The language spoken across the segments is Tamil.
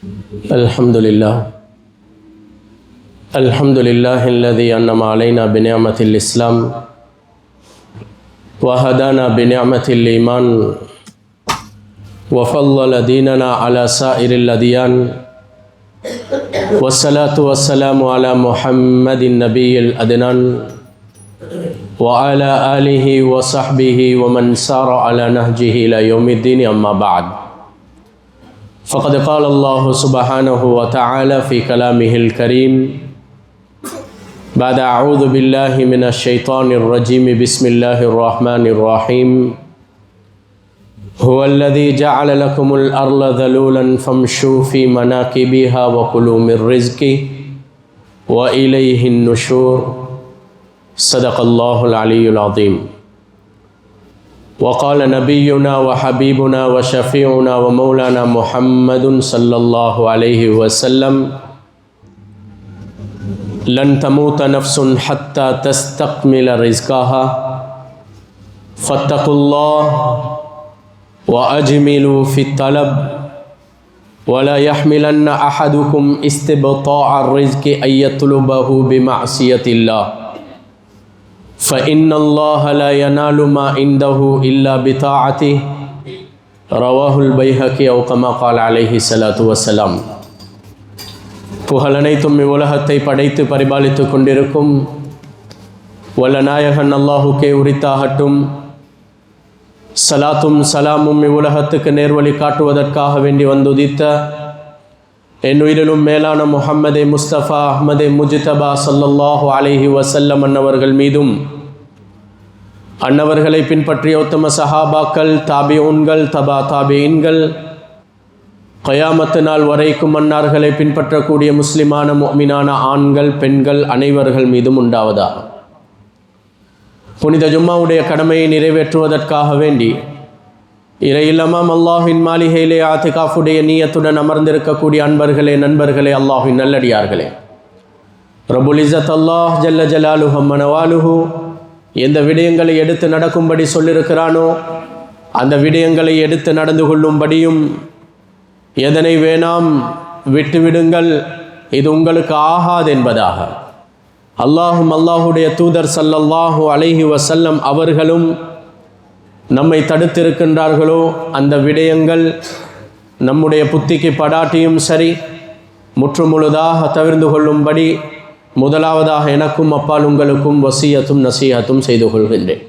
الحمد لله الذي أنعم علينا بنعمة الإسلام وهدانا بنعمة الإيمان وفضل ديننا على سائر الأديان والصلاة والسلام على محمد النبي الأدنان وعلى آله وصحبه ومن سار على نهجه إلى يوم الدين. أما بعد، فقد قال الله سبحانه وتعالى في كلامه الكريم بعد أعوذ بالله من الشيطان الرجيم بسم الله الرحمن الرحيم هو الذي جعل لكم الأرض ذلولا فامشوا في مناكبها وكلوا من رزقه وإليه النشور. صدق الله العلي العظيم. وقال نبينا وحبيبنا وشفيعنا ومولانا محمد صلى الله عليه وسلم لن تموت نفس حتى تستكمل رزقها فاتقوا الله وأجملوا في الطلب ولا يحملن أحدكم استبطاع الرزق أن يطلبه بمعصية الله فإن الله لا ينال ما عنده إلا بطاعته. رواه البيهقي أو كما قال عليه الصلاة والسلام. புகழனைத்தும் இவ்வுலகத்தை படைத்து பரிபாலித்து கொண்டிருக்கும் வல்ல நாயகன் அல்லாஹுக்கே உரித்தாகட்டும். சலாத்தும் சலாமும் இவ்வுலகத்துக்கு நேர்வழி காட்டுவதற்காக வேண்டி வந்துதித்த என் உயிரிலும் மேலான முஹம்மதே முஸ்தபா அஹ்மதே முஜ்தபா ஸல்லல்லாஹு அலைஹி வஸல்லம் அன்னவர்கள் மீதும் அன்னவர்களை பின்பற்றிய உத்தம சஹாபாக்கள், தாபிஊன்கள், தபா தாபிஈன்கள், கயாமத்து நாள் வரைக்கும் அன்னார்களை பின்பற்றக்கூடிய முஸ்லிமான முஃமினான ஆண்கள் பெண்கள் அனைவர்கள் மீதும் உண்டாவதாக. புனித ஜும்மாவுடைய கடமையை நிறைவேற்றுவதற்காக வேண்டி இறையில்லமாம் அல்லாஹின் மாளிகையிலே ஆத்திகாஃபுடைய நீயத்துடன் அமர்ந்திருக்கக்கூடிய அன்பர்களே, நண்பர்களே, அல்லாஹின் நல்லடியார்களே, ரப்புல் இஸ்ஸத் அல்லாஹ் ஜல்ல ஜலாலுஹு மனவாலுஹு எந்த விடயங்களை எடுத்து நடக்கும்படி சொல்லியிருக்கிறானோ அந்த விடயங்களை எடுத்து நடந்து கொள்ளும்படியும், எதனை வேணாம் விட்டுவிடுங்கள் இது உங்களுக்கு ஆகாது என்பதாக அல்லாஹுடைய தூதர் ஸல்லல்லாஹு அலைஹி வஸல்லம் அவர்களும் நம்மை தடுத்திருக்கின்றார்களோ அந்த விடயங்கள் நம்முடைய புத்திக்கு படாட்டியும் சரி முற்றுமுழுதாக தவிர்ந்து கொள்ளும்படி முதலாவதாக எனக்கும் அப்பால் உங்களுக்கும் வசியத்தும் நசீஹத்தும் செய்து கொள்கின்றேன்.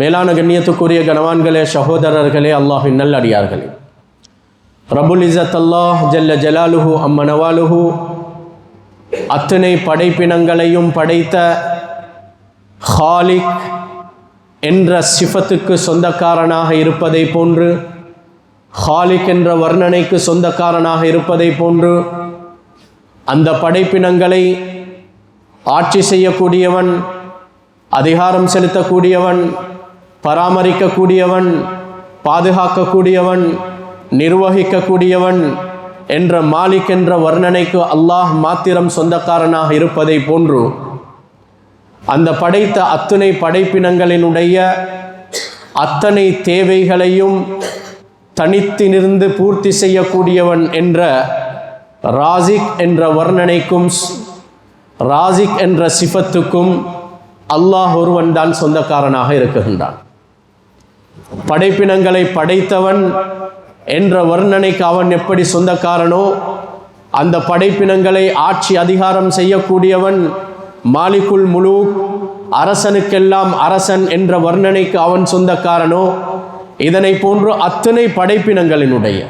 மேலான கண்ணியத்துக்குரிய கனவான்களே, சகோதரர்களே, அல்லாஹின் நல்லடியார்களே, ரப்புல் இஸ்ஸத் அல்லாஹ் ஜல்ல ஜலாலுஹு அம்மனவாலுஹு அத்தனை படைப்பினங்களையும் படைத்த ஹாலிக் என்ற சிஃபத்துக்கு சொந்தக்காரனாக இருப்பதை போன்று, ஹாலிக் என்ற வர்ணனைக்கு சொந்தக்காரனாக இருப்பதை போன்று, அந்த படைப்பினங்களை ஆட்சி செய்யக்கூடியவன், அதிகாரம் செலுத்தக்கூடியவன், பராமரிக்கக்கூடியவன், பாதுகாக்கக்கூடியவன், நிர்வகிக்கக்கூடியவன் என்ற மாலிக் என்ற வர்ணனைக்கு அல்லாஹ் மாத்திரம் சொந்தக்காரனாக இருப்பதை போன்று, அந்த படைத்த அத்தனை படைப்பினங்களினுடைய அத்தனை தேவைகளையும் தனித்திலிருந்து பூர்த்தி செய்யக்கூடியவன் என்ற ராசிக் என்ற வர்ணனைக்கும் ராசிக் என்ற சிஃபத்துக்கும் அல்லாஹ் ஒருவன் தான் சொந்தக்காரனாக இருக்குகின்றான். படைப்பினங்களை படைத்தவன் என்ற வர்ணனைக்கு அவன் எப்படி சொந்தக்காரனோ, அந்த படைப்பினங்களை ஆட்சி அதிகாரம் செய்யக்கூடியவன் மாலிகுல் முலூக் அரசனுக்கெல்லாம் அரசன் என்ற வர்ணனைக்கு அவன் சொந்தக்காரனோ, இதனை போன்று அத்தனை படைப்பினங்களினுடைய,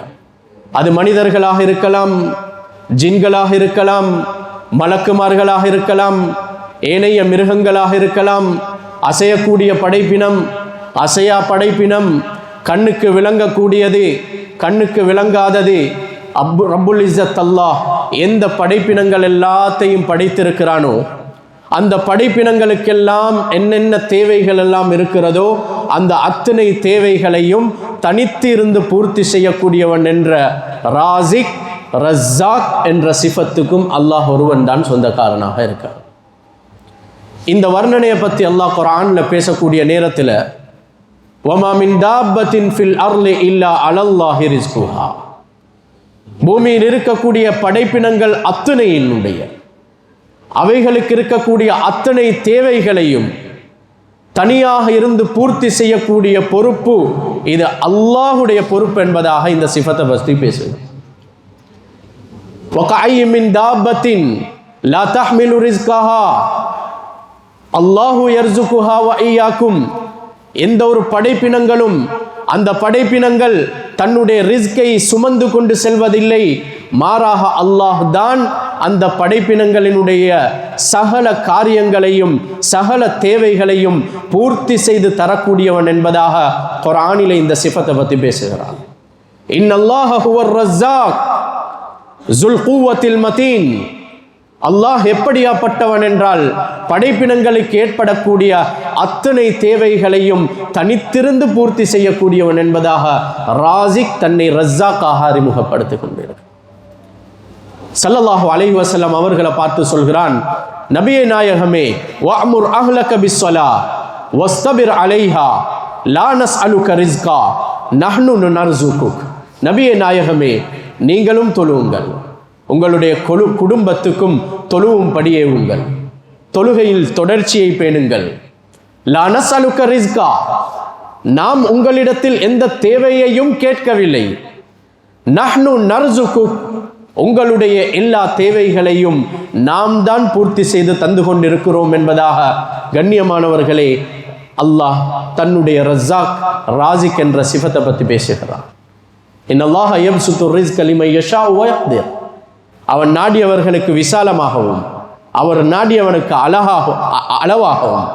அது மனிதர்களாக இருக்கலாம், ஜின்களாக இருக்கலாம், மலக்குமார்களாக இருக்கலாம், ஏனைய மிருகங்களாக இருக்கலாம், அசையக்கூடிய படைப்பினம், அசையா படைப்பினம், கண்ணுக்கு விளங்கக்கூடியது, கண்ணுக்கு விளங்காதது, ரப்புல் இஸ்ஸத் அல்லாஹ் எந்த படைப்பினங்கள் எல்லாத்தையும் படைத்திருக்கிறானோ அந்த படைப்பினங்களுக்கெல்லாம் என்னென்ன தேவைகள் எல்லாம் இருக்கிறதோ அந்த அத்தனை தேவைகளையும் தனித்து இருந்து பூர்த்தி செய்யக்கூடியவன் என்ற ராசிக் ரஸாக் என்ற சிஃபத்துக்கும் அல்லாஹ் ஒருவன் தான் சொந்தக்காரனாக இருக்கார். இந்த வர்ணனையை பற்றி அல்லாஹ் குர்ஆன்ல பேசக்கூடிய நேரத்தில் வமா மின் தாப்பத்தின் ஃபில் அர்லி இல்லா அலல்லாஹி ரிஸ்குஹா, பூமியில் இருக்கக்கூடிய படைப்பினங்கள் அத்தனையினுடைய அவைகளுக்கு இருக்கக்கூடிய அத்தனை தேவைகளையும் தனியாக இருந்து பூர்த்தி செய்யக்கூடிய பொறுப்பு இது அல்லாஹுடைய பொறுப்பு என்பதாக இந்த சிஃபத்தை பற்றி பேசுது. وَكَأَيِّن مِّن دَابَّةٍ لَا تَحْمِلُ رِزْقَهَا اللَّهُ يَرْزُقُهَا وَإِيَّاكُمْ. எந்த ஒரு படைப்பினங்களும் அந்த படைப்பினங்கள் தன்னுடைய ரிஸ்கை சுமந்து கொண்டு செல்வதில்லை, மாறாக அல்லாஹ் தான் அந்த படைப்பினங்களினுடைய சகல காரியங்களையும் சகல தேவைகளையும் பூர்த்தி செய்து தரக்கூடியவன் என்பதாக குர்ஆனிலே இந்த சிஃபத்தை பற்றி பேசுகிறார். இன்னல்லாஹ ஹுவர் ரஸாக் ஸுல் குவ்வத்தில் மதீன். அல்லாஹ் எப்படியாப்பட்டவன் என்றால் படைப்பினங்களுக்கு ஏற்படக்கூடிய அத்தனை தேவைகளையும் தனித்திருந்து பூர்த்தி செய்யக்கூடியவன் என்பதாக ராசிக் தன்னை ரஸாக்காக அறிமுகப்படுத்திக் கொண்டிருக்கிறார். ஸல்லல்லாஹு அலைஹி வஸல்லம் அவர்களை பார்த்து சொல்கிறான், நபியே நாயகமே, வஅமுர் அஹ்லக பிஸ்ஸலா வஸ்தபிர் அலைஹா லா நஸ்அலுக ரிஸ்கா நஹ்னு நர்ஸுகுக். நபியே நாயகமே, நீங்களும் தொழுவுங்கள், உங்களுடைய குடும்பத்துக்கும் தொழுவும்படியே உங்கள் தொழுகையில் தொடர்ச்சியை பேணுங்கள். லா நஸ்அலுக ரிஸ்கா, நாம் உங்களிடத்தில் எந்த தேவையையும் கேட்கவில்லை. நஹ்னு நர்ஸுகுக், உங்களுடைய எல்லா தேவைகளையும் நாம் தான் பூர்த்தி செய்து தந்து கொண்டிருக்கிறோம் என்பதாக கண்ணியமானவர்களே அல்லாஹ் தன்னுடைய ரஸாக் ராசிக் என்ற சிஃபத்தை பற்றி பேசுகிறார். இன்னல்லாஹ யப்சுத்து ரிஸ்க லிமன் யஷா வ யக்திர். அவன் நாடியவர்களுக்கு விசாலமாகவும் அவர் நாடியவனுக்கு அளவாகவும்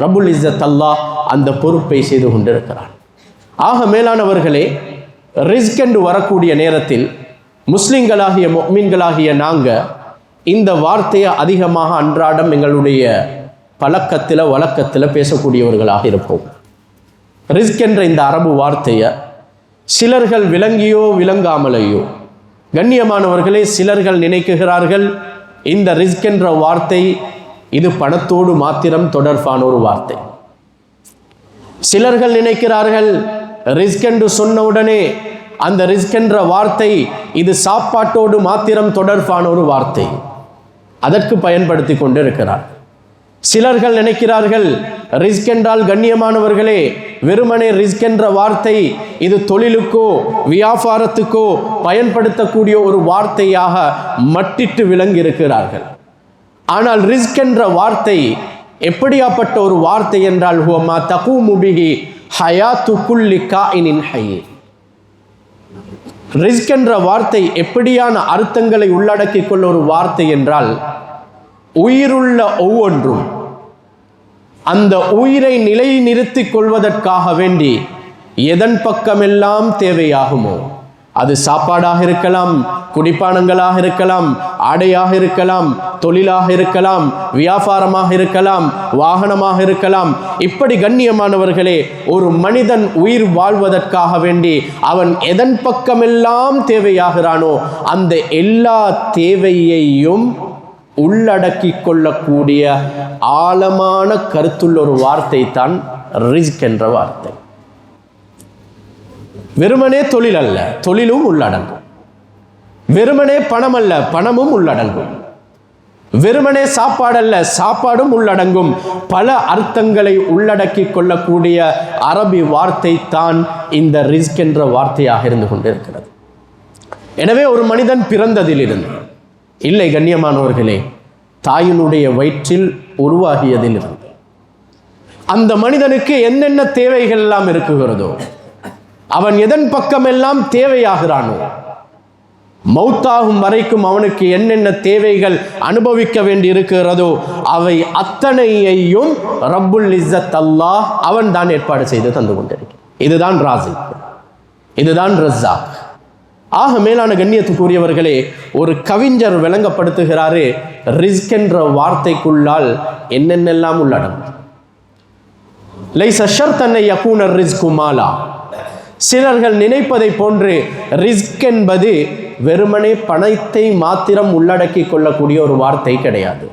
ரப்புல் இஸ்ஸத் அல்லாஹ் அந்த பொறுப்பை செய்து கொண்டிருக்கிறான். ஆக மேலானவர்களே, ரிஸ்க் என்று வரக்கூடிய நேரத்தில் முஸ்லிம்களாகிய முஃமின்களாகிய நாங்கள் இந்த வார்த்தையை அதிகமாக அன்றாடம் எங்களுடைய பழக்கத்தில் வழக்கத்தில் பேசக்கூடியவர்களாக இருப்போம். ரிஸ்க் என்ற இந்த அரபு வார்த்தையை சிலர்கள் விளங்கியோ விளங்காமலேயோ, கண்ணியமானவர்களே, சிலர்கள் நினைக்குகிறார்கள் இந்த ரிஸ்க் என்ற வார்த்தை இது பணத்தோடு மாத்திரம் தொடர்பான ஒரு வார்த்தை. சிலர்கள் நினைக்கிறார்கள் ரிஸ்க் என்று சொன்ன உடனே அந்த ரிஸ்க் என்ற வார்த்தை இது சாப்பாட்டோடு மாத்திரம் தொடர்பான ஒரு வார்த்தை, அதற்கு பயன்படுத்தி கொண்டிருக்கிறார். சிலர்கள் நினைக்கிறார்கள் ரிஸ்க் என்றால் கண்ணியமானவர்களே வெறுமனே ரிஸ்க் என்ற வார்த்தை இது தொழிலுக்கோ வியாபாரத்துக்கோ பயன்படுத்தக்கூடிய ஒரு வார்த்தையாக மட்டிட்டு விளங்கி இருக்கிறார்கள். ஆனால் ரிஸ்க் என்ற வார்த்தை எப்படியாப்பட்ட ஒரு வார்த்தை என்றால் ஹுவமா தகூமு பிஹி ஹயாத்து குல்லி காயினின் ஹய்ய். ரிஸ்க் என்ற வார்த்தை எப்படியான அர்த்தங்களை உள்ளடக்கிக் கொள்ள ஒரு வார்த்தை என்றால், உயிருள்ள ஒவ்வொன்றும் அந்த உயிரை நிலைநிறுத்திக் கொள்வதற்காக வேண்டி எதன் பக்கமெல்லாம் தேவையாகுமோ, அது சாப்பாடாக இருக்கலாம், குடிப்பானங்களாக இருக்கலாம், ஆடையாக இருக்கலாம், தொழிலாக இருக்கலாம், வியாபாரமாக இருக்கலாம், வாகனமாக இருக்கலாம், இப்படி கண்ணியமானவர்களே ஒரு மனிதன் உயிர் வாழ்வதற்காக வேண்டி அவன் எதன் பக்கமெல்லாம் தேவையாகிறானோ அந்த எல்லா தேவையையும் உள்ளடக்கி கொள்ளக்கூடிய ஆழமான கருத்துள்ள ஒரு வார்த்தை தான் ரிஸ்க் என்ற வார்த்தை. வெறுமனே தொழில் அல்ல, தொழிலும் உள்ளடங்கும். வெறுமனே பணம் அல்ல, பணமும் உள்ளடங்கும். வெறுமனே சாப்பாடு அல்ல, சாப்பாடும் உள்ளடங்கும். பல அர்த்தங்களை உள்ளடக்கி கொள்ளக்கூடிய அரபி வார்த்தை தான் இந்த ரிஸ்க் என்ற வார்த்தையாக இருந்து கொண்டிருக்கிறது. எனவே ஒரு மனிதன் பிறந்ததிலிருந்து இல்லை கண்ணியமானவர்களே, தாயினுடைய வயிற்றில் உருவாகியதிலிருந்து அந்த மனிதனுக்கு என்னென்ன தேவைகள் எல்லாம் இருக்குகிறதோ, அவன் எதன் பக்கமெல்லாம் தேவையாகிறானோ, மௌத்தாகும் வரைக்கும் அவனுக்கு என்னென்ன தேவைகள் அனுபவிக்க வேண்டி இருக்கிறதோ அவை அத்தனையையும் ரப்புல் இஸ்ஸத் அல்லாஹ் அவன் தான் ஏற்பாடு செய்து தந்து கொண்டிருக்கிறான். இதுதான் ராசிக், இதுதான் ரஸாக். ஆக மேலான கண்ணியத்துக்குரியவர்களே, ஒரு கவிஞர் விளங்கப்படுத்துகிறாரு ரிஸ்க் என்ற வார்த்தைக்குள்ளால் என்னென்னெல்லாம் உள்ளடங்கும். லைஸ ஷர்தன் யகூன ரிஸ்கு மாலா. சிலர்கள் நினைப்பதை போன்று ரிஸ்க் என்பது வெறுமனே பணத்தை மாத்திரம் உள்ளடக்கி கொள்ளக்கூடிய ஒரு வார்த்தை கிடையாது.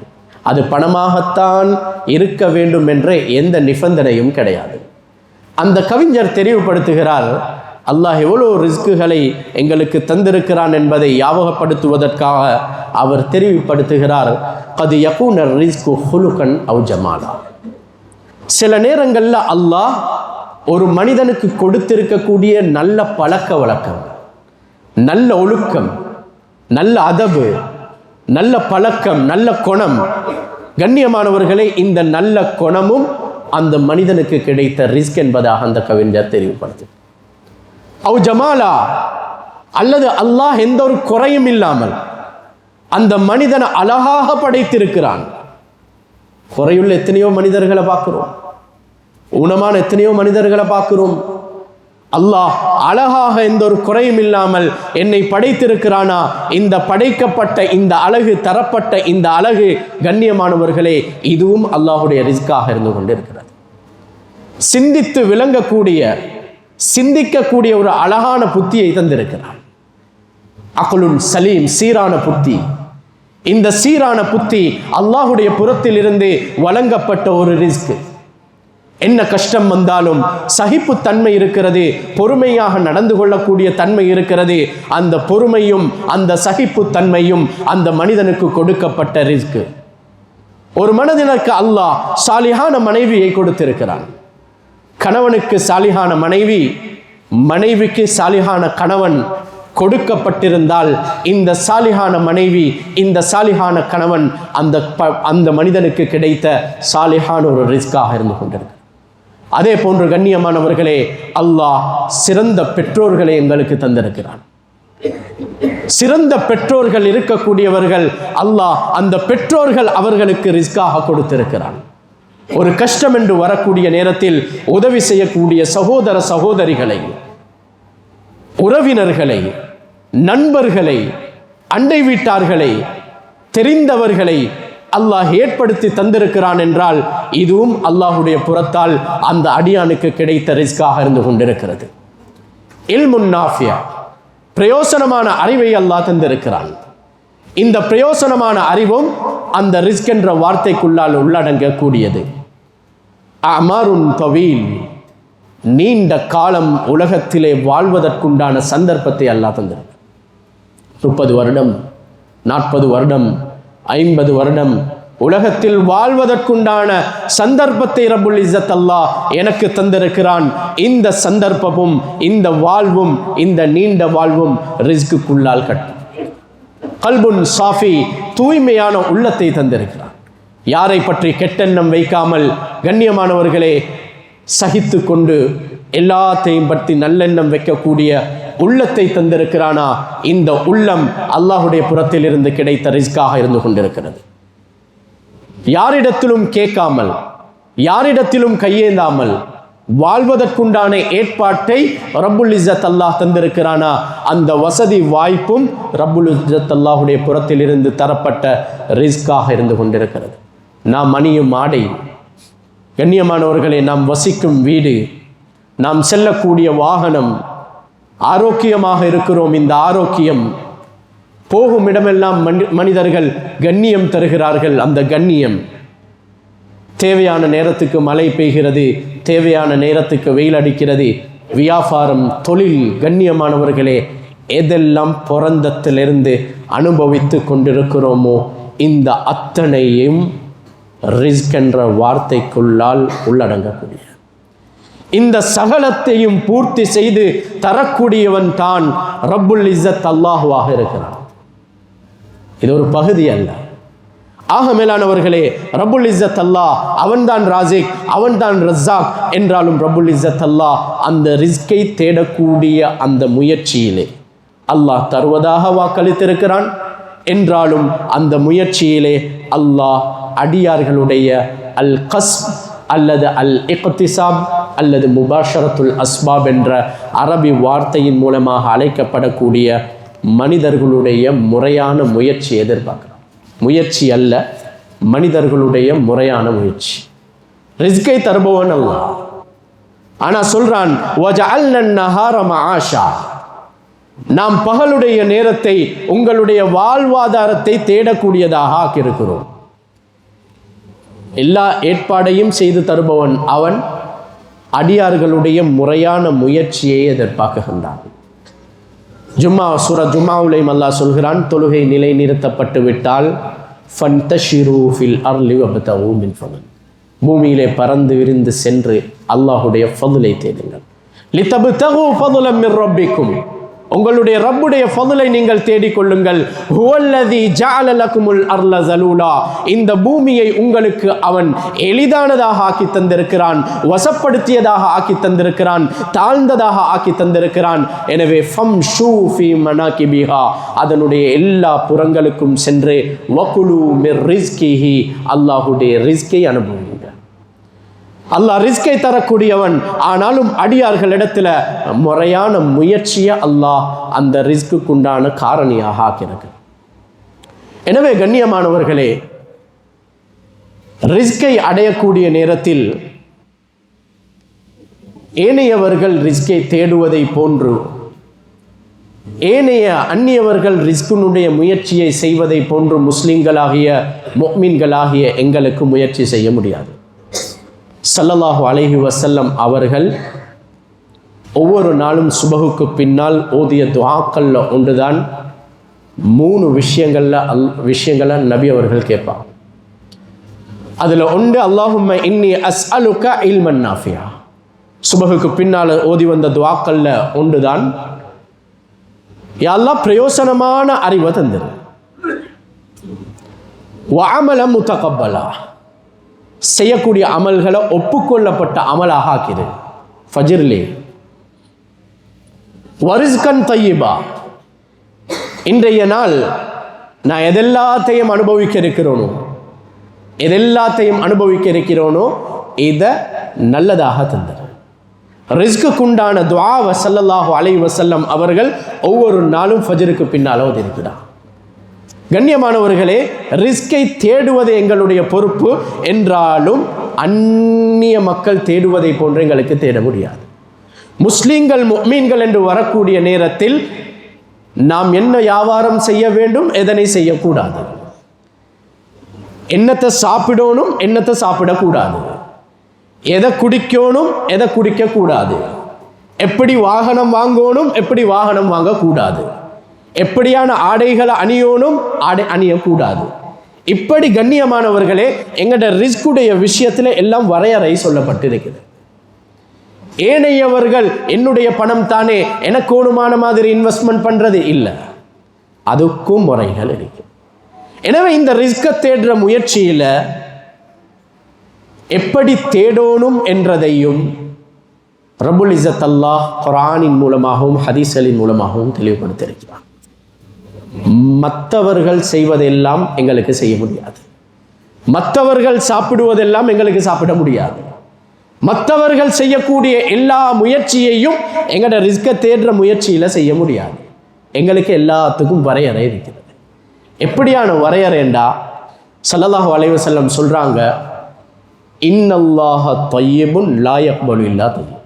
அது பணமாகத்தான் இருக்க வேண்டும் என்ற எந்த நிபந்தனையும் கிடையாது. அந்த கவிஞர் தெளிவுபடுத்துகிறார், அல்லாஹ் எவ்வளோ ரிஸ்குகளை எங்களுக்கு தந்திருக்கிறான் என்பதை ஞாபகப்படுத்துவதற்காக அவர் தெரிவுபடுத்துகிறார், கது யகூன ரிஸ்கு ஹுலுகன் அவ் ஜமாலா. சில நேரங்களில் அல்லாஹ் ஒரு மனிதனுக்கு கொடுத்திருக்கக்கூடிய நல்ல பழக்க வழக்கம், நல்ல ஒழுக்கம், நல்ல அதபு, நல்ல பழக்கம், நல்ல குணம், கண்ணியமானவர்களே, இந்த நல்ல குணமும் அந்த மனிதனுக்கு கிடைத்த ரிஸ்க் என்பதாக அந்த கவிஞர் தெரிவுபடுத்து. அவ் ஜமாலா, அல்லது அல்லாஹ் எந்த ஒரு குறையும் இல்லாமல் அந்த மனிதனை அழகாக படைத்திருக்கிறான். குறையுள்ள எத்தனையோ மனிதர்களை பார்க்கிறோம், ஊனமான எத்தனையோ மனிதர்களை பார்க்கிறோம். அல்லாஹ் அழகாக எந்த ஒரு குறையும் இல்லாமல் என்னை படைத்திருக்கிறானா, இந்த படைக்கப்பட்ட இந்த அழகு, தரப்பட்ட இந்த அழகு, கண்ணியமானவர்களே, இதுவும் அல்லாஹுடைய ரிஸ்காக இருந்து கொண்டிருக்கிறது. சிந்தித்து விளங்கக்கூடிய, சிந்திக்கக்கூடிய ஒரு அழகான புத்தியை தந்திருக்கிறான். அக்லுன் சலீம், சீரான புத்தி. இந்த சீரான புத்தி அல்லாஹுடைய புறத்தில் இருந்து வழங்கப்பட்ட ஒரு ரிஸ்க். என்ன கஷ்டம் வந்தாலும் சகிப்பு தன்மை இருக்கிறது, பொறுமையாக நடந்து கொள்ளக்கூடிய தன்மை இருக்கிறது. அந்த பொறுமையும் அந்த சகிப்பு தன்மையும் அந்த மனிதனுக்கு கொடுக்கப்பட்ட ரிஸ்க். ஒரு மனிதனுக்கு அல்லாஹ் சாலிஹான மனைவியை கொடுத்திருக்கிறான். கணவனுக்கு சாலிஹான மனைவி, மனைவிக்கு சாலிஹான கணவன் கொடுக்கப்பட்டிருந்தால், இந்த சாலிஹான மனைவி, இந்த சாலிஹான கணவன் அந்த மனிதனுக்கு கிடைத்த சாலிஹான ஒரு ரிஸ்காக இருந்து கொண்டிருக்கு. அதே போன்று கண்ணியமானவர்களே, அல்லாஹ் சிறந்த பெற்றோர்களை எங்களுக்கு தந்திருக்கிறான். சிறந்த பெற்றோர்கள் இருக்கக்கூடியவர்கள் அல்லாஹ் அந்த பெற்றோர்கள் அவர்களுக்கு ரிஸ்காக கொடுத்திருக்கிறான். ஒரு கஷ்டம் என்று வரக்கூடிய நேரத்தில் உதவி செய்யக்கூடிய சகோதர சகோதரிகளை, உறவினர்களை, நண்பர்களை, அண்டை வீட்டார்களை, தெரிந்தவர்களை அல்லாஹ் ஏற்படுத்தி தந்திருக்கிறான் என்றால், இதுவும் அல்லாஹுடைய புறத்தால் அந்த அடியானுக்கு கிடைத்த ரிஸ்காக இருந்து கொண்டிருக்கிறது. இல்முன் நாஃபியா, பிரயோசனமான அறிவை அல்லாஹ் தந்திருக்கிறான். இந்த பிரயோசனமான அறிவும் அந்த ரிஸ்க் என்ற வார்த்தைக்குள்ளால் உள்ளடங்கக்கூடியது. அமருன் தவீல், நீண்ட காலம் உலகத்திலே வாழ்வதற்குண்டான சந்தர்ப்பத்தை அல்லாஹ் தந்திருக்கிறான். 30 வருடம், 40 வருடம், 50 வருடம் உலகத்தில் வாழ்வதற்குண்டான சந்தர்ப்பத்தை ரப்புல் இஸ்ஸத் அல்லாஹ் எனக்கு தந்திருக்கிறான். இந்த சந்தர்ப்பமும் இந்த வாழ்வும், இந்த நீண்ட வாழ்வும் ரிஸ்குக்குள்ளால் கட்டும். கல்புன் சாஃபி, தூய்மையான உள்ளத்தை தந்திருக்கிறான். யாரை பற்றி கெட்டெண்ணம் வைக்காமல், கண்ணியமானவர்களே, சகித்து கொண்டு எல்லாத்தையும் பற்றி நல்லெண்ணம் வைக்கக்கூடிய உள்ளத்தை தந்திருக்கிறானா. இந்த உள்ளம் அல்லாஹுடைய புறத்தில் இருந்து கிடைத்த ரிஸ்காக இருந்து கொண்டிருக்கிறது. யாரிடத்திலும் கேட்காமல், யாரிடத்திலும் கையேந்தாமல் வாழ்வதற்குண்டான ஏற்பாட்டை ரப்புல் இஸ்ஸத் அல்லாஹ் தந்திருக்கிறானா. அந்த வசதி வாய்ப்பும் ரப்புல் இஸ்ஸத் அல்லாஹுடைய புறத்தில் இருந்து தரப்பட்ட ரிஸ்காக இருந்து கொண்டிருக்கிறது. நாம் அணியும் ஆடை, கண்ணியமானவர்களே, நாம் வசிக்கும் வீடு, நாம் செல்லக்கூடிய வாகனம், ஆரோக்கியமாக இருக்கிறோம். இந்த ஆரோக்கியம், போகும் இடமெல்லாம் மனிதர்கள் கண்ணியம் தருகிறார்கள். அந்த கண்ணியம், தேவையான நேரத்துக்கு மழை பெய்கிறது, தேவையான நேரத்துக்கு வெயில் அடிக்கிறது. வியாபாரம், தொழில், கண்ணியமானவர்களே, எதெல்லாம் பிறந்தத்திலிருந்து அனுபவித்து கொண்டிருக்கிறோமோ இந்த அத்தனையும் ரிஸ்க் என்ற வார்த்தைக்குள்ளால் உள்ளடங்கக்கூடிய, இந்த சகலத்தையும் பூர்த்தி செய்து தரக்கூடியவன் தான் ரப்புல் இஸ்ஸத் அல்லாஹுவாக இருக்கிறான். இது ஒரு பகுதி அல்ல. ஆக மேலானவர்களே, ரப்புல் இஸ்ஸத் அல்லாஹ் அவன்தான் ராசிக், அவன்தான் ரஸாக் என்றாலும் ரப்புல் இஸ்ஸத் அல்லாஹ் அந்த ரிஸ்கை தேடக்கூடிய அந்த முயற்சியிலே அல்லாஹ் தருவதாக வாக்களித்திருக்கிறான். என்றாலும் அந்த முயற்சியிலே அல்லாஹ் அடியார்களுடைய அல் கஸ்ப் அல்லது அல் இக்திசாப் அல்லது முபாஷரத்துல் அஸ்பாப் என்ற அரபி வார்த்தையின் மூலமாக அழைக்கப்படக்கூடிய மனிதர்களுடைய முறையான முயற்சி எதிர்பார்க்கிறான். முயற்சி அல்ல, மனிதர்களுடைய முறையான முயற்சி. ரிஸ்கை தருபவன் அல்லாஹ். ஆனால் சொல்றான், வஜஅல்னன் நஹார மஆஷா, நாம் பகலுடைய நேரத்தை உங்களுடைய வாழ்வாதாரத்தை தேடக்கூடியதாக ஆக்கியிருக்கிறோம். எல்லா ஏற்பாடையும் செய்து தருபவன் அவன். அடியார்களுடைய முறையான முயற்சியை எதிர்பார்க்கின்றான். ஜும்மாவுலையும் அல்லாஹ் சொல்கிறான், தொழுகை நிலை நிறுத்தப்பட்டு விட்டால் ஃபன்தஷிரு ஃபில் அர்லி வப்தகு மின் ஃபضல், பூமியிலே பறந்து விரிந்து சென்று அல்லாஹுடைய ஃபضலை தேடுங்கள். லிதப்தகு ஃபضலம் மின் ரப்பிக்கும், உங்களுடைய ரப்புடைய ஃபضலை நீங்கள் தேடிக்கொள்ளுங்கள். ஹுவல்லதி ஜஅல லகுமுல் அர்ல ஸலூலா, இந்த பூமியை உங்களுக்கு அவன் எளிதானதாக ஆக்கி தந்திருக்கிறான், வசப்படுத்தியதாக ஆக்கி தந்திருக்கிறான், தாழ்ந்ததாக ஆக்கி தந்திருக்கிறான். எனவே ஃபம்ஷூ ஃபீ மனாகிபிஹா, அதனுடைய எல்லா புறங்களுக்கும் சென்று வகுலு மிர் ரிஸ்கிஹி, அல்லாஹ்வுடைய ரிஸ்கை அனுபவியுங்கள். அல்லாஹ் ரிஸ்கை தரக்கூடியவன். ஆனாலும் அடியார்களிடத்துல முறையான முயற்சியை அல்லாஹ் அந்த ரிஸ்க்குண்டான காரணியாக ஆக்கிறது. எனவே கண்ணியமானவர்களே, ரிஸ்கை அடையக்கூடிய நேரத்தில் ஏனையவர்கள் ரிஸ்கை தேடுவதை போன்று ஏனைய அந்நியவர்கள் ரிஸ்கினுடைய முயற்சியை செய்வதை போன்று முஸ்லிம்களாகிய முஃமின்களாகிய எங்களுக்கு முயற்சி செய்ய முடியாது. ஸல்லல்லாஹு அலைஹி வஸல்லம் அவர்கள் ஒவ்வொரு நாளும் சுபஹுக்கு பின்னால் ஓதிய துஆக்கள்ல ஒன்றுதான் 3 விஷயங்களை நபி அவர்கள் கேட்பாங்க. அதில் ஒன்று அல்லாஹும்ம இன்னி அஸ்அலுக இல்மன் நாஃபியா. சுபஹுக்கு பின்னால் ஓதி வந்த துஆக்கள்ல ஒன்றுதான், யா அல்லாஹ் பிரயோசனமான அறிவை தந்திரு, வ அமல முத்தகப்பலா, செய்யக்கூடிய அமல்களை ஒப்புக்கொள்ளப்பட்ட அமலாக ஆக்கிடு. ஃபஜ்ர்லே வரிஸ்கன் தய்யிபா, இன்றைய நாள் நான் எதெல்லாத்தையும் அனுபவிக்க இருக்கிறோனோ இதை நல்லதாக தந்தார். ரிஸ்க்குண்டான துஆவை ஸல்லல்லாஹு அலைஹி வஸல்லம் அவர்கள் ஒவ்வொரு நாளும் ஃபஜ்ருக்கு பின்னால் ஓதியிருக்கிறார். கண்ணியமானவர்களே, ரிஸ்கை தேடுவது எங்களுடைய பொறுப்பு என்றாலும் அந்நிய மக்கள் தேடுவதை போன்று எங்களுக்கு தேட முடியாது. முஸ்லிம்கள் முஃமின்கள் என்று வரக்கூடிய நேரத்தில் நாம் என்ன வியாபாரம் செய்ய வேண்டும், எதனை செய்யக்கூடாது, என்னத்தை சாப்பிடணும், என்னத்தை சாப்பிடக்கூடாது, எதை குடிக்கணும், எதை குடிக்கக்கூடாது, எப்படி வாகனம் வாங்கணும், எப்படி வாகனம் வாங்கக்கூடாது, எப்படியான ஆடைகளை அணியோனும், ஆடை அணியக்கூடாது. இப்படி கண்ணியமானவர்களே, எங்கட ரிஸ்குடைய விஷயத்தில் எல்லாம் வரையறை சொல்லப்பட்டிருக்குது. ஏனையவர்கள் என்னுடைய பணம் தானே எனக்கு ஓணுமான மாதிரி இன்வெஸ்ட்மெண்ட் பண்றது இல்லை, அதுக்கும் முறைகள் இருக்கு. எனவே இந்த ரிஸ்கை தேடுற முயற்சியில் எப்படி தேடணும் என்றதையும் ரப்புல் இஸ்ஸத் அல்லாஹ் குர்ஆனின் மூலமாகவும் ஹதீஸ்களின் மூலமாகவும் தெளிவுபடுத்தியிருக்கிறார். மற்றவர்கள் செய்வதெல்லாம் எங்களுக்கு செய்ய முடியாது, மற்றவர்கள் சாப்பிடுவதெல்லாம் எங்களுக்கு சாப்பிட முடியாது, மற்றவர்கள் செய்யக்கூடிய எல்லா முயற்சியையும் எங்களோட ரிஸ்கை தேடுற முயற்சியில் செய்ய முடியாது. எங்களுக்கு எல்லாத்துக்கும் வரையறை இருக்கிறது. எப்படியான வரையறைண்டா, ஸல்லல்லாஹு அலைஹி வஸல்லம் சொல்றாங்க, இன்னல்லாஹ தய்யிபுன் லா யக்பலு இல்லா தய்யிப்.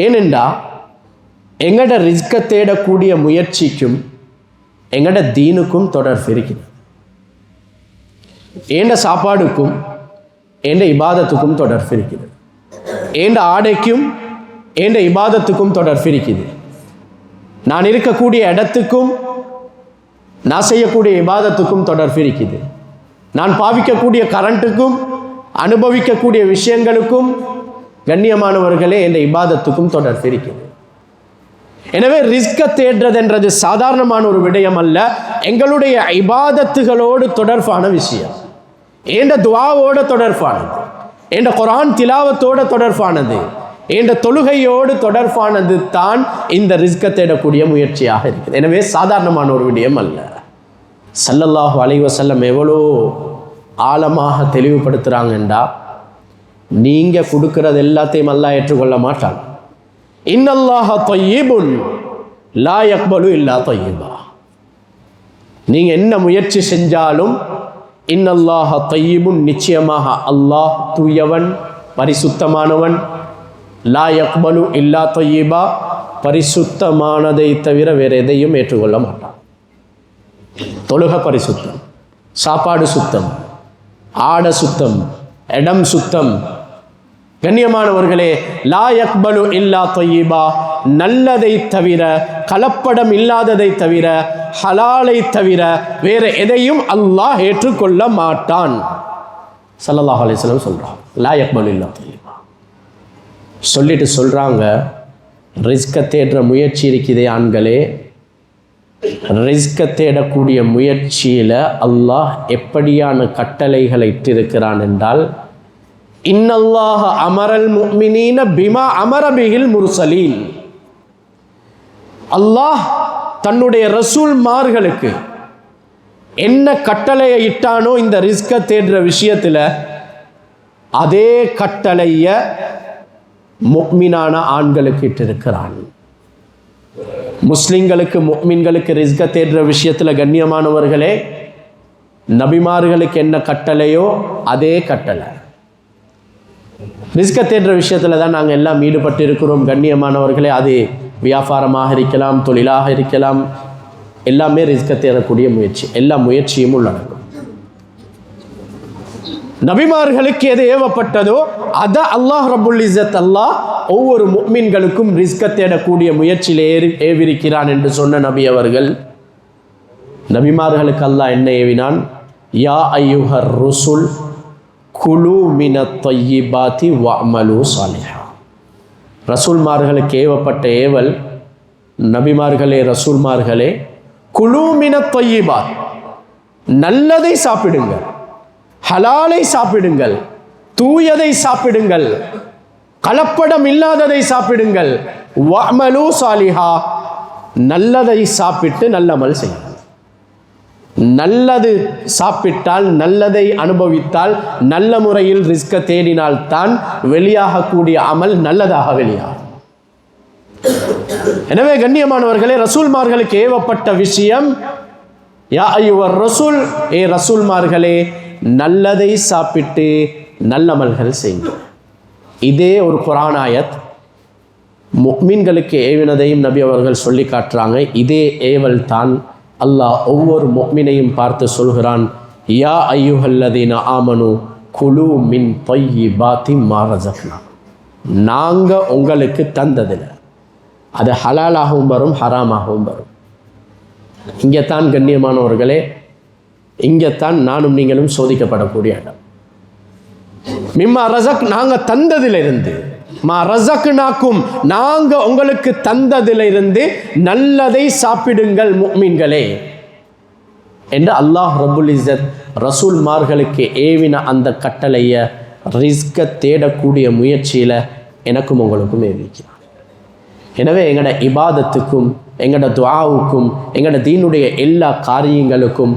ஏனென்றா எங்களோட ரிஸ்கை தேடக்கூடிய முயற்சிக்கும் எங்களோட தீனுக்கும் தொடர்பு இருக்கிறது. ஏண்ட சாப்பாடுக்கும் ஏண்ட இபாதத்துக்கும் தொடர்பு இருக்குது, ஏண்ட ஆடைக்கும் ஏண்ட இபாதத்துக்கும் தொடர்பு இருக்குது, நான் இருக்கக்கூடிய இடத்துக்கும் நான் செய்யக்கூடிய இபாதத்துக்கும் தொடர்பு இருக்குது, நான் பாவிக்கக்கூடிய கரண்ட்டுக்கும் அனுபவிக்கக்கூடிய விஷயங்களுக்கும் கண்ணியமானவர்களே என்ற இபாதத்துக்கும் தொடர்பு இருக்குது. எனவே ரிஸ்கை தேடுறதுன்றது சாதாரணமான ஒரு விடயம் அல்ல, எங்களுடைய இபாதத்துகளோடு தொடர்பான விஷயம், ஏண்ட துஆவோட தொடர்பானது, ஏண்ட குர்ஆன் திலாவத்தோட தொடர்பானது, ஏண்ட தொழுகையோடு தொடர்பானது தான் இந்த ரிஸ்கை தேடக்கூடிய முயற்சியாக இருக்குது. எனவே சாதாரணமான ஒரு விடயம் அல்ல. ஸல்லல்லாஹு அலைஹி வஸல்லம் எவ்வளோ ஆழமாக தெளிவுபடுத்துகிறாங்கண்டா, நீங்கள் கொடுக்கறது எல்லாத்தையும் அல்லாஹ் ஏற்றுக்கொள்ள மாட்டான். இன்னல்லாஹ தய்யிபுன் லா யக்பலு இல்லா தய்யிபா. நீங்கள் என்ன முயற்சி செஞ்சாலும் இன்னல்லாஹ தய்யிபுன், நிச்சயமாக அல்லாஹ் தூயவன், பரிசுத்தமானவன், லா யக்பலு இல்லா தய்யிபா, பரிசுத்தமானதை தவிர வேறு எதையும் ஏற்றுக்கொள்ள மாட்டான். தொழுகை பரிசுத்தம், சாப்பாடு சுத்தம், ஆடை சுத்தம், இடம் சுத்தம், கண்ணியமானவர்களே, லா யக்பலு இல்லா தய்யிபா, நல்லதை தவிர, கலப்படம் இல்லாததை தவிர, ஹலாலை தவிர வேற எதையும் அல்லாஹ் ஏற்றுக்கொள்ள மாட்டான். ஸல்லல்லாஹு அலைஹி வஸல்லம் சொல்றாங்க, லா யக்பலு இல்லா தய்யிபா. சொல்லிட்டு சொல்றாங்க, ரிஸ்கை தேடுற முயற்சி இருக்குதே ஆண்களே, ரிஸ்கை தேடக்கூடிய முயற்சியில் அல்லாஹ் எப்படியான கட்டளைகளை இட்டிருக்கிறான் என்றால், இன்னல்லாஹ அமரல் முஃமினீன பிமா அமர பிஹில் முர்சலீன். அல்லாஹ் தன்னுடைய ரசூல்மார்களுக்கு என்ன கட்டளையை இட்டானோ இந்த ரிஸ்கை தேடுற விஷயத்தில், அதே கட்டளைய முஃமினான ஆண்களுக்கு இட்டிருக்கிறான். முஸ்லிம்களுக்கு முஃமின்களுக்கு ரிஸ்கை தேடுற விஷயத்தில் கண்ணியமானவர்களே, நபிமார்களுக்கு என்ன கட்டளையோ அதே கட்டளை. ரிஸ்கை தேடுற விஷயத்தில் தான் நாங்கள் எல்லாம் ஈடுபட்டு இருக்கிறோம் கண்ணியமானவர்களே. அது வியாபாரமாக இருக்கலாம், தொழிலாக இருக்கலாம், எல்லாமே ரிஸ்கை தேடக்கூடிய முயற்சி, எல்லா முயற்சியும் உள்ளடங்கும். நபிமார்களுக்கு எது ஏவப்பட்டதோ அதை அல்லாஹ் ரப்புல் இஸ்ஸத் அல்லாஹ் ஒவ்வொரு முஃமின்களுக்கும் ரிஸ்கை தேடக்கூடிய முயற்சியில் ஏவிருக்கிறான் என்று சொன்ன நபி அவர்கள், நபிமார்களுக்கு அல்லாஹ் என்ன ஏவினான்? யா அய்யுஹர் ருசுல் குலு மினத் தய்யிபாத்தி வஅமலு சாலிஹா. ரசூல்மார்களுக்கு ஏவப்பட்ட ஏவல், நபிமார்களே ரசூல்மார்களே, குலு மினத் தய்யிபாத், நல்லதை சாப்பிடுங்கள், ஹலாலை சாப்பிடுங்கள், தூயதை சாப்பிடுங்கள், கலப்படம் இல்லாததை சாப்பிடுங்கள், வஅமலு சாலிஹா, நல்லதை சாப்பிட்டு நல்லமல் செய்யுங்கள். நல்லது சாப்பிட்டால், நல்லதை அனுபவித்தால், நல்ல முறையில் ரிஸ்கை தேடினால் தான் வெளியாகக்கூடிய அமல் நல்லதாக வெளியாகும். எனவே கண்ணியமானவர்களே, ரசூல்மார்களுக்கு ஏவப்பட்ட விஷயம், யா அய்யுஹர் ரசூல், ஏ ரசூல்மார்களே, நல்லதை சாப்பிட்டு நல்லமல்கள் செய்யுங்கள். இதே ஒரு குர்ஆன் ஆயத் முஃமின்களுக்கு ஏவினதையும் நபி அவர்கள் சொல்லி காட்டுறாங்க. இதே ஏவல் தான் அல்லாஹ் ஒவ்வொரு முஃமினையும் பார்த்து சொல்கிறான், யா அய்யுஹல்லதீன ஆமனு குலு மின் தய்யிபாத்தி மா ரஸக்னா. நாங்கள் உங்களுக்கு தந்ததில் அது ஹலாலாகவும் வரும், ஹராமாகவும் வரும். இங்கே தான் கண்ணியமானவர்களே, இங்கே தான் நானும் நீங்களும் சோதிக்கப்படக்கூடிய இடம். மிம்மா ரஸக், நாங்கள் தந்ததிலிருந்து, மா ரஸக்னாக்கும், நாங்கள் உங்களுக்கு தந்ததிலிருந்து நல்லதை சாப்பிடுங்கள் முஃமின்களே என்று அல்லாஹ் ரப்புல் இஸ்ஸத் ரசூல்மார்களுக்கு ஏவின அந்த கட்டளையை ரிஸ்கை தேடக்கூடிய முயற்சியில் எனக்கும் உங்களுக்கும் ஏவிக்கிறான். எனவே எங்களோட இபாதத்துக்கும், எங்களோட துஆவுக்கும், எங்களோட தீனுடைய எல்லா காரியங்களுக்கும்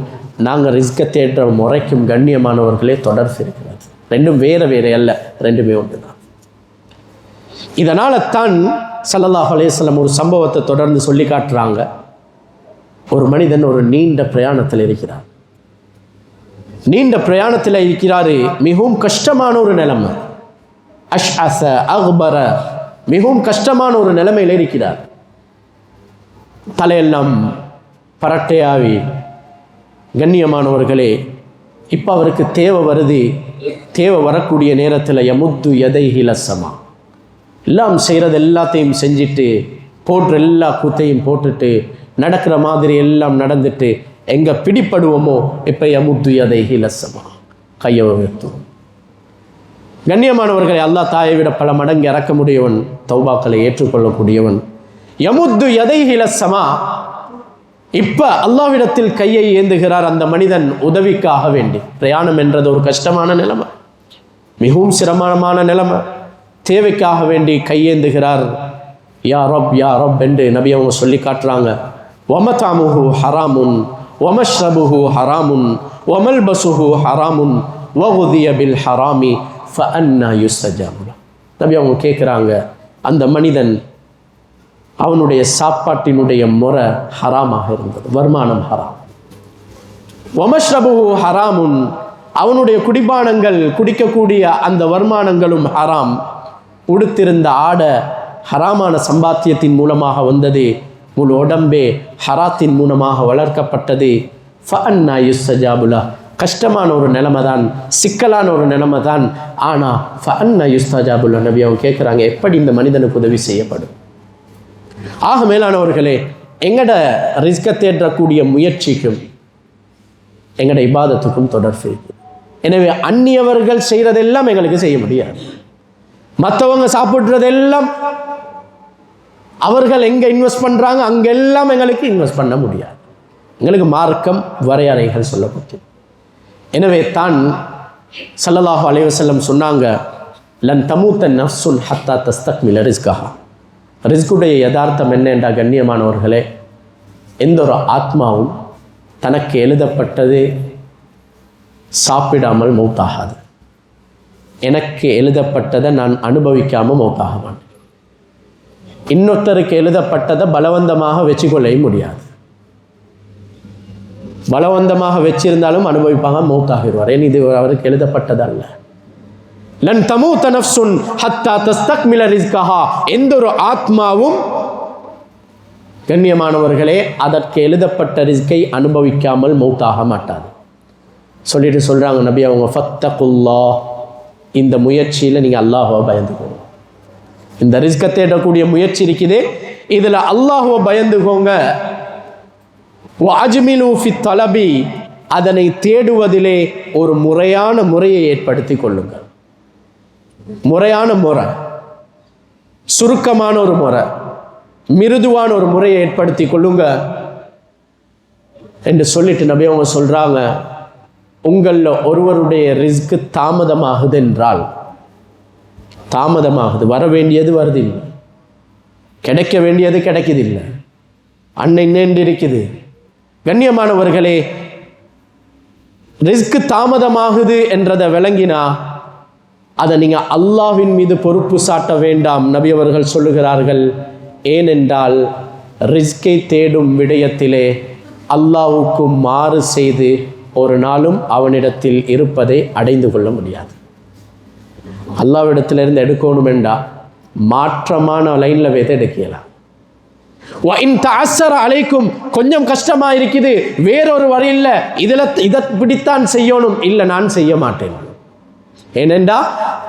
நாங்கள் ரிஸ்கை தேடுற முறைக்கும் கண்ணியமானவர்களே தொடர்பு இருக்கிறது. ரெண்டும் வேறு வேறு அல்ல, ரெண்டுமே ஒன்று தான். இதனால தான் ஸல்லல்லாஹு அலைஹி வஸல்லம் ஒரு சம்பவத்தை தொடர்ந்து சொல்லி காட்டுறாங்க. ஒரு மனிதன் ஒரு நீண்ட பிரயாணத்தில் இருக்கிறார். நீண்ட பிரயாணத்தில் இருக்கிறாரு, மிகவும் கஷ்டமான ஒரு நிலைமை, அஷ்அஸ அக்பர, மிகவும் கஷ்டமான ஒரு நிலைமையில் இருக்கிறார். தலையெல்லாம் பரட்டையாவி. கண்ணியமானவர்களே, இப்போ அவருக்கு தேவை வருது. தேவை வரக்கூடிய நேரத்தில் யமுத்து யதைஹி லஸ்ஸமா, எல்லாம் செய்கிறது எல்லாத்தையும் செஞ்சுட்டு, போடுற எல்லா கூத்தையும் போட்டுட்டு, நடக்கிற மாதிரி எல்லாம் நடந்துட்டு, எங்கே பிடிப்படுவோமோ இப்போ யமுத்து யதைஹி லஸ்ஸமா, கையை உயர்த்தும். கண்ணியமானவர்களை, அல்லாஹ் தாயை விட பல மடங்கு இறக்கமுடையவன், தௌபாக்களை ஏற்றுக்கொள்ளக்கூடியவன். யமுத்து யதைஹி லஸ்ஸமா, இப்போ அல்லாஹ்விடத்தில் கையை ஏந்துகிறார் அந்த மனிதன் உதவிக்காக வேண்டி. பிரயாணம் என்றது ஒரு கஷ்டமான நிலைமை, மிகவும் சிரமமான நிலைமை. தேவைக்காக வேண்டி கையேந்துகிறார். யா ரப் யா ரப் என்று நபி அவங்க சொல்லி காட்டுறாங்க. வமதாமுஹு ஹராமுன் வமஷ்ரபுஹு ஹராமுன் வமல்பசுஹு ஹராமுன் வகுதிய பில் ஹராமி ஃபஅன்னா யுஸ்தஜாபு லஹு. நபி அவங்க கேட்குறாங்க, அந்த மனிதன் அவனுடைய சாப்பாட்டினுடைய முறை ஹராமாக இருந்தது, வருமானம் ஹராம். வமஷ்ரபுஹு ஹராமுன், அவனுடைய குடிபானங்கள், குடிக்கக்கூடிய அந்த வருமானங்களும் ஹராம். உடுத்திருந்த ஆடை ஹராமான சம்பாத்தியத்தின் மூலமாக வந்தது, முழு உடம்பே ஹராத்தின் மூலமாக வளர்க்கப்பட்டது. ஃபஅன்னா யுஸ்தஜாபு லஹு, கஷ்டமான ஒரு நிலைமை தான், சிக்கலான ஒரு நிலைமை தான். ஆனால் ஃபஅன்னா யுஸ்தஜாபுல் நபி அவங்க கேட்குறாங்க, எப்படி இந்த மனிதனுக்கு உதவி செய்யப்படும்? ஆக மேலானவர்களே, எங்கட ரிஸ்கை தேடக்கூடிய முயற்சிக்கும் எங்கட இபாதத்துக்கும் தொடர்பு இருக்குது. எனவே அந்நியவர்கள் செய்கிறதெல்லாம் எங்களுக்கு செய்ய முடியாது. மற்றவங்க சாப்பிட்றதெல்லாம் அவர்கள் எங்கே இன்வெஸ்ட் பண்ணுறாங்க அங்கெல்லாம் எங்களுக்கு இன்வெஸ்ட் பண்ண முடியாது. எங்களுக்கு மார்க்கம் வரையறைகள் சொல்லப்பட்டது. எனவே தான் ஸல்லல்லாஹு அலைஹி வஸல்லம் சொன்னாங்க, லன் தமூத்த நஃப்ஸுன் ஹத்தா தஸ்தக்மில ரிஸ்கஹா. ரிஸ்குடைய யதார்த்தம் என்ன என்றால் கண்ணியமானவர்களே, எந்த ஒரு ஆத்மாவும் தனக்கு எழுதப்பட்டது சாப்பிடாமல் மௌத்தாகாது. எனக்கு எழுதப்பட்டதை நான் அனுபவிக்காமல் மௌத்தாக மாட்டேன். இன்னொருத்தருக்கு எழுதப்பட்டதை பலவந்தமாக வச்சுக்கொள்ள முடியாது. பலவந்தமாக வச்சிருந்தாலும் அனுபவிப்பாங்க, மௌத்தாகிடுவார். ஏன் இது அவருக்கு எழுதப்பட்டதல்ல. லன் தமூத நஃப்ஸுன் ஹத்தா தஸ்தக்மில ரிஸ்கஹா. எந்த ஒரு ஆத்மாவும் கண்ணியமானவர்களே அதற்கு எழுதப்பட்ட ரிஸ்கை அனுபவிக்காமல் மௌத்தாக மாட்டாது. சொல்லிட்டு சொல்கிறாங்க நபி அவங்க, ஃபத்தகுல்லாஹ், இந்த முயற்சியில் நீங்கள் அல்லாஹ்வை பயந்துக்கோங்க. இந்த ரிஸ்கை தேடக்கூடிய முயற்சி இருக்குதே, இதில் அல்லாஹ்வை பயந்துக்கோங்க. வஅஜ்மிலு ஃபி தலபி, அதனை தேடுவதிலே ஒரு முறையான முறையை ஏற்படுத்தி கொள்ளுங்கள். முறையான முறை, சுருக்கமான ஒரு முறை, மிருதுவான ஒரு முறையை ஏற்படுத்தி கொள்ளுங்க என்று சொல்லிட்டு நபி அவங்க சொல்றாங்க, உங்களில் ஒருவருடைய ரிஸ்க் தாமதமாகுது என்றால், தாமதமாகுது, வர வேண்டியது வருதில்லை, கிடைக்க வேண்டியது கிடைக்குதில்லை, அன்னை நேண்டு இருக்குது. கண்ணியமானவர்களே, ரிஸ்க் தாமதமாகுது என்றதை விளங்கினா அதை நீங்கள் அல்லாஹ்வின் மீது பொறுப்பு சாட்ட வேண்டாம். நபி அவர்கள் சொல்லுகிறார்கள், ஏனென்றால் ரிஸ்கை தேடும் விடயத்திலே அல்லாஹ்வுக்கு மாறு செய்து ஒரு நாளும் அவனிடத்தில் இருப்பதை அடைந்து கொள்ள முடியாது. அல்லாஹ்விடத்திலிருந்து எடுக்கணும் என்றால் மாற்றமான லைனில் வைத்து எடுக்கலாம். அலைக்கும், கொஞ்சம் கஷ்டமா இருக்குது, வேறொரு வழியில் இதை பிடித்தான் செய்யணும், இல்லை நான் செய்ய மாட்டேன். ஏனென்றா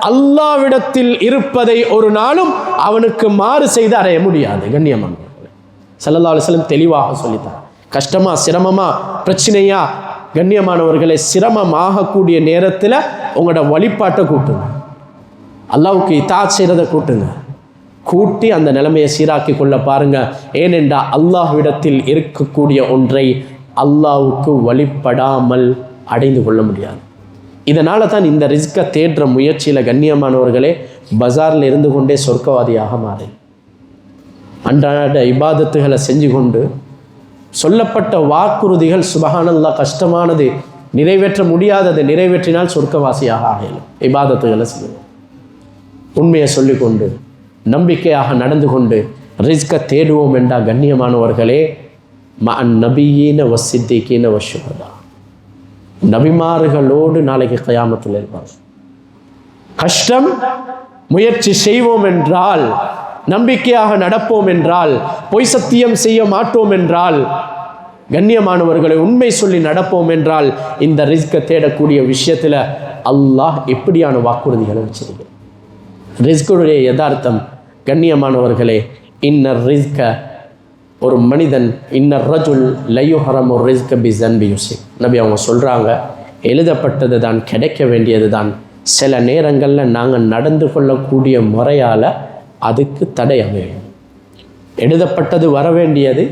அல்லாஹ்விடத்தில் இருப்பதை ஒரு நாளும் அவனுக்கு மாறு செய்து அடைய முடியாது. கண்ணியமான ஸல்லல்லாஹு அலைஹி வஸல்லம் தெளிவாக சொல்லித்தார். கஷ்டமா, சிரமமா, பிரச்சனையா, கண்ணியமானவர்களை சிரமமாகக்கூடிய நேரத்தில் உங்களோட வழிபாட்டை கூட்டுங்க, அல்லாஹ்வுக்கு இத்தாஅத் செய்கிறதை கூட்டுங்க, கூட்டி அந்த நிலைமையை சீராக்கி கொள்ள பாருங்க. ஏனென்றா அல்லாஹ்விடத்தில் இருக்கக்கூடிய ஒன்றை அல்லாஹ்வுக்கு வழிபடாமல் அடைந்து கொள்ள முடியாது. இதனால தான் இந்த ரிஸ்கை தேடுற முயற்சியில் கண்ணியமானவர்களே பஜாரில் இருந்து கொண்டே சொர்க்கவாதியாக மாறி அன்றாட இபாதத்துகளை செஞ்சு கொண்டு சொல்லப்பட்ட வாக்குறுதிகள் சுபஹானல்லாஹ் கஷ்டமானது, நிறைவேற்ற முடியாதது, நிறைவேற்றினால் சொர்க்கவாசியாக ஆகலாம். இபாதத்துகளை செய்யணும், உண்மையை சொல்லிக்கொண்டு நம்பிக்கையாக நடந்து கொண்டு ரிஸ்கை தேடுவோம் என்றால் கண்ணியமானவர்களே, மஅன் நபியீன வஸ்ஸித்தீகீன வஷ்ஷுஹதா, நபிமார்களோடு நாளைக்கு கியாமத்தில் இருப்பார். கஷ்டம், முயற்சி செய்வோம் என்றால், நம்பிக்கையாக நடப்போம் என்றால், பொய் சத்தியம் செய்ய மாட்டோம் என்றால், கண்ணியமானவர்களை உண்மை சொல்லி நடப்போம் என்றால், இந்த ரிஸ்கை தேடக்கூடிய விஷயத்தில் அல்லாஹ் எப்படியான வாக்குறுதிகளை வச்சிருக்கிறார். ரிஸ்குடைய யதார்த்தம் கண்ணியமானவர்களே, இன்னர் ரிஸ்க, ஒரு மனிதன், இன்னர் ரஜுல் லயுஹரமு ரிஸ்க பிஸன்பி யுஸிப். நபி அவங்க சொல்கிறாங்க, எழுதப்பட்டது தான், கிடைக்க வேண்டியது தான், சில நேரங்களில் நாங்கள் நடந்து கொள்ளக்கூடிய முறையால் அதுக்கு தடை அமையும். எழுதப்பட்டது வர வேண்டியது,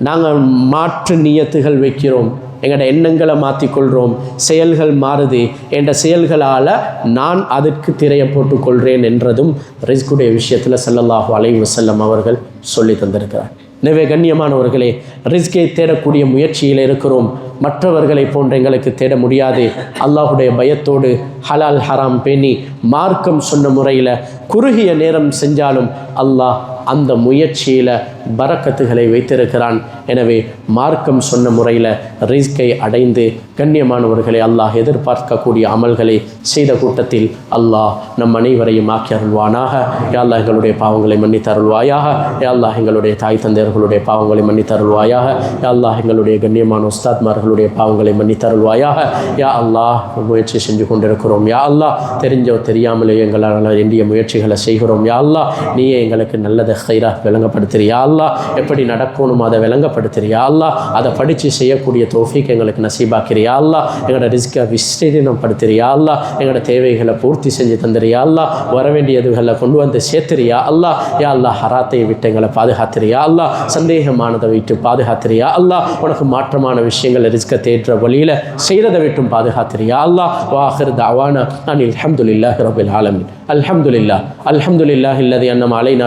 நாங்கள் மாற்று நியத்துகள் வைக்கிறோம், எங்களோட எண்ணங்களை மாற்றிக்கொள்கிறோம், செயல்கள் மாறுது, என்ற செயல்களால் நான் அதற்கு திரையை போட்டுக்கொள்கிறேன் என்றதும் ரிஸ்குடைய விஷயத்தில் ஸல்லல்லாஹு அலைஹி வஸல்லம் அவர்கள் சொல்லி தந்திருக்கிறார். எனவே கண்ணியமானவர்களே, ரிஸ்கை தேடக்கூடிய முயற்சியில் இருக்கிறோம். மற்றவர்களை போன்ற எங்களுக்கு தேட முடியாது. அல்லாஹுடைய பயத்தோடு ஹலால் ஹராம் பேணி மார்க்கம் சொன்ன முறையில் குறுகிய நேரம் செஞ்சாலும் அல்லாஹ் அந்த முயற்சியில் பரக்கத்துகளை வைத்திருக்கிறான். எனவே மார்க்கம் சொன்ன முறையில் ரிஸ்கை அடைந்து கண்ணியமானவர்களை அல்லாஹ் எதிர்பார்க்கக்கூடிய அமல்களை செய்த கூட்டத்தில் அல்லாஹ் நம் அனைவரையும் ஆக்கி அருள்வானாக. யா அல்லாஹ் எங்களுடைய பாவங்களை மன்னித்து அருள்வாயாக. யா அல்லாஹ் எங்களுடைய தாய் தந்தையர்களுடைய பாவங்களை மன்னித்து அருள்வாயாக. யா அல்லாஹ் எங்களுடைய கண்ணியமான உஸ்தாத்மார்களுடைய பாவங்களை மன்னித்து அருள்வாயாக. யா அல்லாஹ் முயற்சி செஞ்சு கொண்டிருக்கிறோம். யா அல்லாஹ் தெரிஞ்சோ தெரியாமலே எங்களால் வேண்டிய முயற்சிகளை செய்கிறோம். யா அல்லாஹ் நீயே எங்களுக்கு நல்லதை ஹைராக விளங்கப்படுத்துறியா அல்லாஹ், எப்படி நடக்கணும் அதை விளங்கப்படுத்துறியா அல்லாஹ், அதை படித்து செய்யக்கூடிய தௌஃபீக் எங்களுக்கு நசீபாக்கிறியா அல்லாஹ், எங்களோட ரிஸ்கை விஸ்தீர்ணப்படுத்துறியா அல்லாஹ், எங்களோட தேவைகளை பூர்த்தி செஞ்சு தந்துறியா அல்லாஹ், வர வேண்டியதுகளை கொண்டு வந்து சேர்த்துறியா அல்லாஹ். யா அல்லாஹ் ஹராத்தை விட்டு எங்களை பாதுகாத்துறியா அல்லாஹ், சந்தேகமானதை விட்டு பாதுகாத்துறியா அல்லாஹ், உனக்கு மாற்றமான விஷயங்களை ரிஸ்கை தேடுற வழியில் செய்கிறதை விட்டும் பாதுகாத்துறியா அல்லாஹ். வாஹிர் தஅவானா அனில் ஹம்துலில்லாஹி ரப்பில் ஆலமீன். அல்ஹம்துலில்லாஹ் அல்ஹம்துலில்லாஹி அல்லதி அன்அம அலைனா